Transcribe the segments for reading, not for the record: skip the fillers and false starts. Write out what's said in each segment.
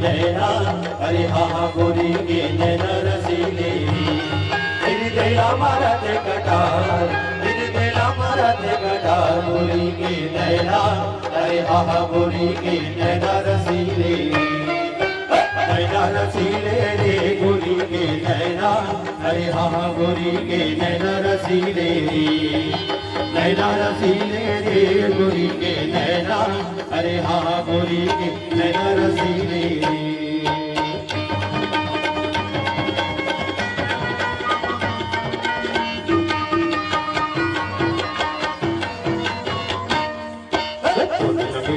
नैना, अरे हाँ गोरी के नैना रसीले। हृदय मारा ते कटार, हृदय मारा ते कटार, गोरी के नैना, अरे हाँ गोरी के नैना रसीले। नैना रसीले रे गोरी के नैना, अरे हाँ गोरी के नैना रसीले। नैना रसीले रे गोरी के नैना, अरे हाँ गोरी के नैना रसीले।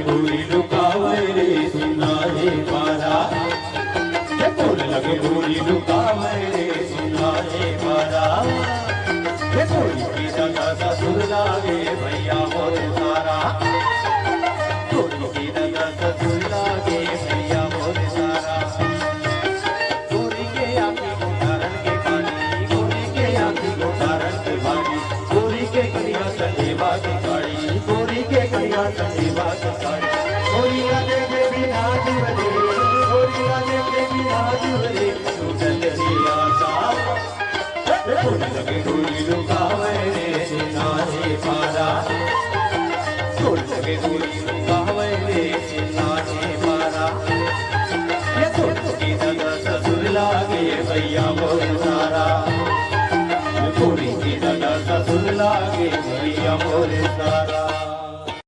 गोरी लुकावे रे सुना रे बारा, लगे गोरी लुकावे रे सुना रे बारा। गोरी की दादा ससुर लागे भैया मोर सारा, गोरी की दादा ससुर लागे भैया मोर सारा। गोरी के आँखी को तारन के पानी, गोरी के आँखी को तारन के पानी, गोरी के कनिया संजीवा की गाड़ी, गोरी के कनिया संजीवा की गाड़ी। गोरी ना देखे बिना जीवने, गोरी ना देखे बिना जीवने, टूटल रे आशा। लगे गोरी लुकावे रे सुना रे पारा, लगे गोरी लुकावे रे सुना